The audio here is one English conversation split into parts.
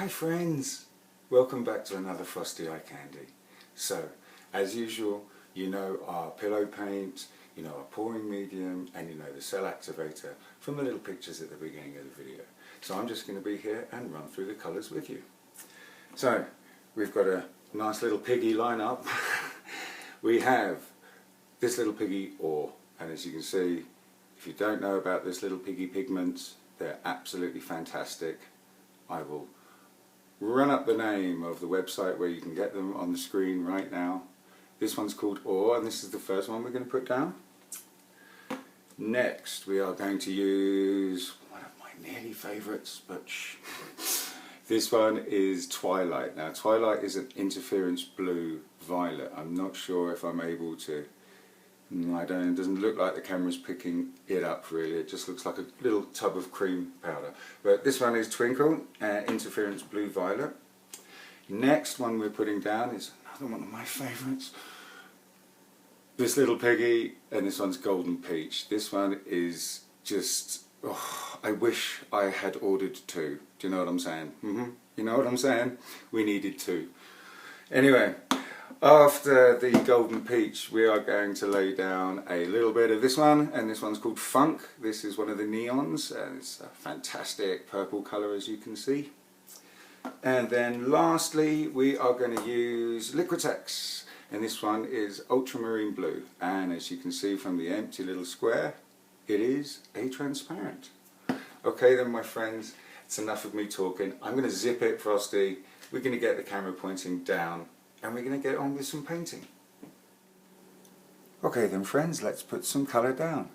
Hi friends, welcome back to another Frosty Eye Candy. So, as usual, you know our pillow paint, you know our pouring medium, and you know the cell activator from the little pictures at the beginning of the video. So I'm just going to be here and run through the colours with you. So, we've got a nice little piggy line up. We have this little piggy ore, and as you can see, if you don't know about this little piggy pigments, they're absolutely fantastic. I will run up the name of the website where you can get them on the screen right now. This one's called Ore, and this is the first one we're going to put down. Next we are going to use one of my nearly favourites, but this one is Twilight. Now Twilight is an interference blue violet. I'm not sure if I'm able to, it doesn't look like the camera's picking it up really, it just looks like a little tub of cream powder. But this one is Twinkle, interference blue violet. Next one we're putting down is another one of my favourites. This little piggy, and this one's Golden Peach. This one is just, I wish I had ordered two. Do you know what I'm saying? You know what I'm saying? We needed two. Anyway, after the Golden Peach we are going to lay down a little bit of this one, and this one's called Funk. This is one of the neons and it's a fantastic purple colour, as you can see. And then lastly we are going to use Liquitex, and this one is Ultramarine Blue, and as you can see from the empty little square, it is a transparent. Okay then my friends, it's enough of me talking. I'm going to zip it, Frosty. We're going to get the camera pointing down and we're going to get on with some painting. Okay then friends, let's put some colour down.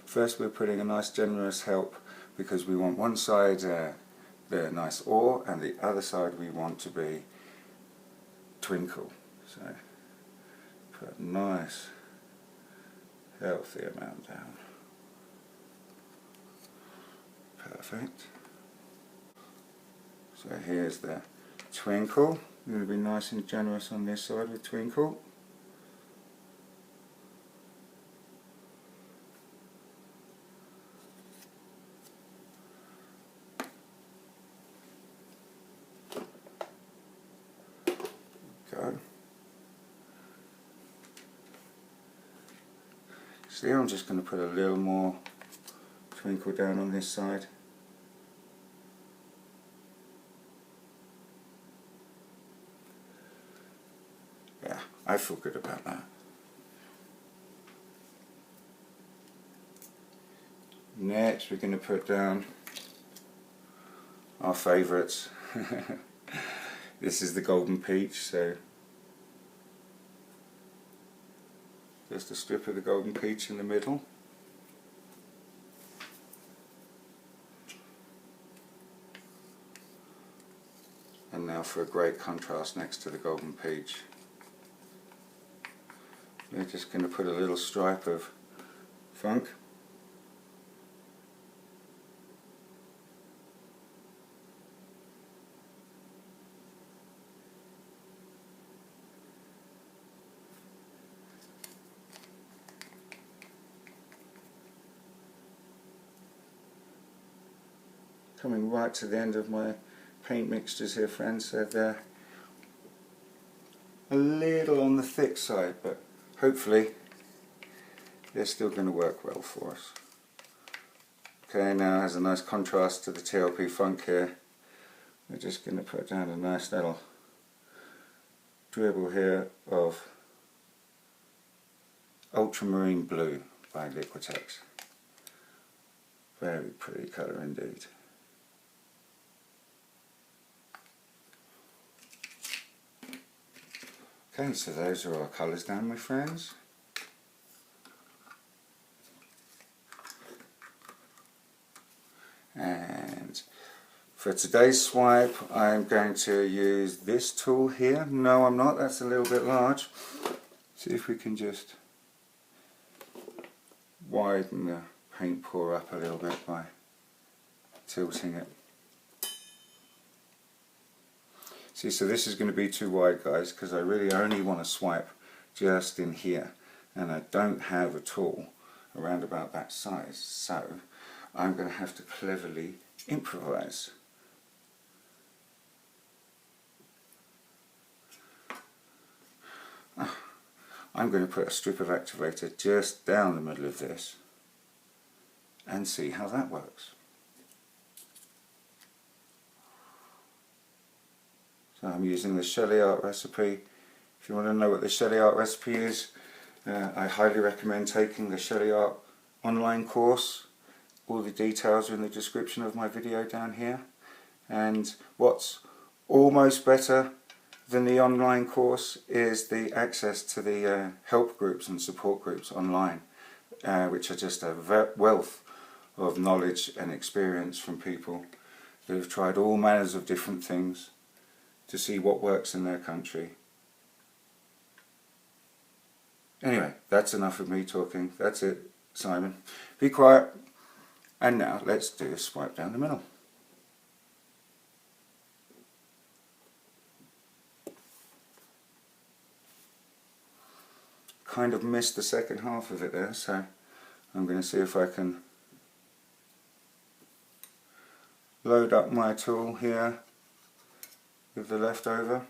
First we're putting a nice generous help, because we want one side the nice ore and the other side we want to be Twinkle. So put a nice healthy amount down. Perfect. So here's the Twinkle. I'm going to be nice and generous on this side with Twinkle. Go. See, I'm just going to put a little more Twinkle down on this side. Yeah, I feel good about that. Next we're going to put down our favourites. This is the Golden Peach, so just a strip of the Golden Peach in the middle. And now for a great contrast next to the Golden Peach, we're just going to put a little stripe of Funk. Coming right to the end of my paint mixtures here friends, so they're a little on the thick side, but hopefully they're still going to work well for us. Okay, now as a nice contrast to the TLP Funk here, we're just going to put down a nice little dribble here of Ultramarine Blue by Liquitex. Very pretty colour indeed. Okay, so those are our colours down, my friends. And for today's swipe I'm going to use this tool here. No, I'm not, that's a little bit large. See if we can just widen the paint pour up a little bit by tilting it. See, so this is going to be too wide guys, because I really only want to swipe just in here, and I don't have a tool around about that size, so I'm going to have to cleverly improvise. I'm going to put a strip of activator just down the middle of this and see how that works. So I'm using the Shelly Art recipe. If you want to know what the Shelly Art recipe is, I highly recommend taking the Shelly Art online course. All the details are in the description of my video down here. And what's almost better than the online course is the access to the help groups and support groups online, which are just a wealth of knowledge and experience from people who have tried all manners of different things to see what works in their country. Anyway, that's enough of me talking. That's it, Simon. Be quiet. And now let's do a swipe down the middle. Kind of missed the second half of it there, so I'm going to see if I can load up my tool here with the leftover.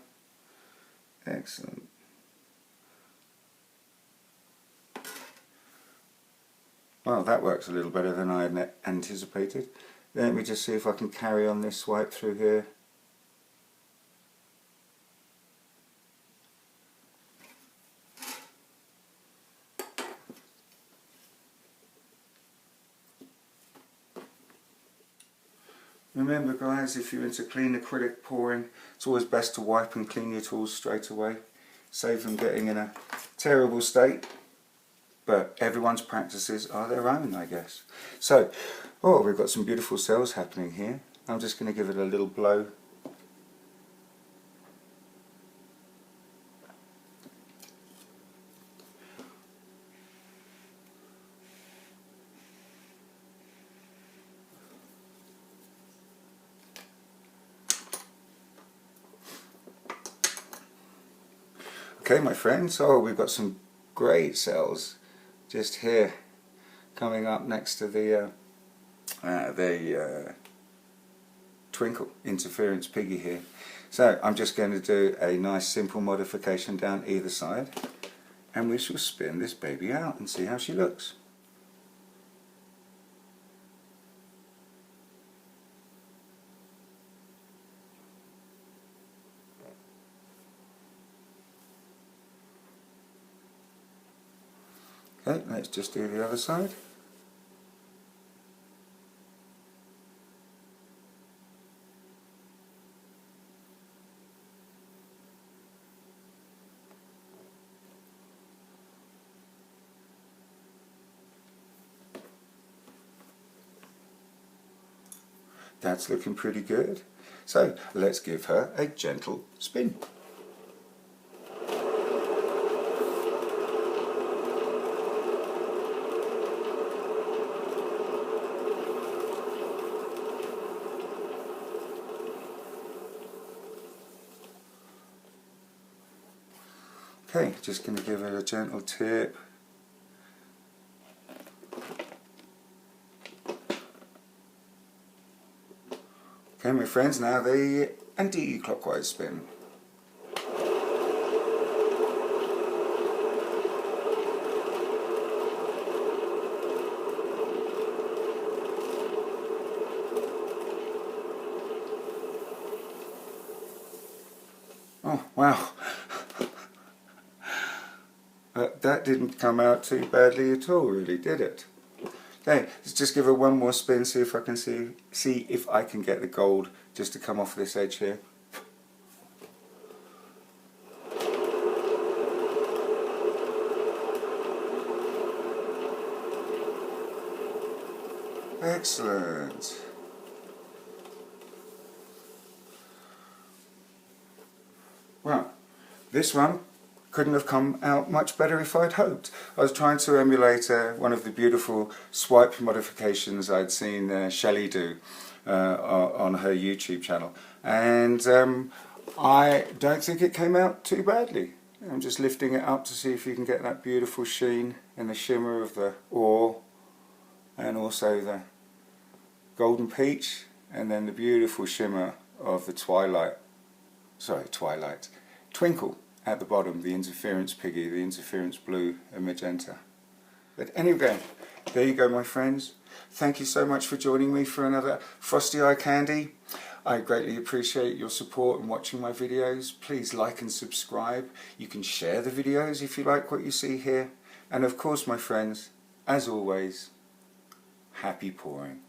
Excellent. Well, that works a little better than I had anticipated. Let me just see if I can carry on this swipe through here. Remember guys, if you're into clean acrylic pouring, it's always best to wipe and clean your tools straight away. Save them getting in a terrible state. But everyone's practices are their own, I guess. So, oh, we've got some beautiful cells happening here. I'm just going to give it a little blow. Okay, my friends, oh, we've got some great cells just here coming up next to the twinkle interference piggy here. So I'm just going to do a nice simple modification down either side, and we shall spin this baby out and see how she looks. Okay, let's just do the other side. That's looking pretty good. So let's give her a gentle spin. Okay, just going to give it a gentle tip. Okay, my friends, now the anti-clockwise spin. Oh, wow. That didn't come out too badly at all, really, did it? Okay, let's just give it one more spin, see if I can see if I can get the gold just to come off this edge here. Excellent. Well, this one couldn't have come out much better if I'd hoped. I was trying to emulate one of the beautiful swipe modifications I'd seen Shelly do on her YouTube channel, and I don't think it came out too badly. I'm just lifting it up to see if you can get that beautiful sheen and the shimmer of the ore, and also the golden peach, and then the beautiful shimmer of the twinkle at the bottom, the interference piggy, the interference blue and magenta. But anyway, there you go, my friends. Thank you so much for joining me for another Frosty Eye Candy. I greatly appreciate your support and watching my videos. Please like and subscribe. You can share the videos if you like what you see here. And of course, my friends, as always, happy pouring.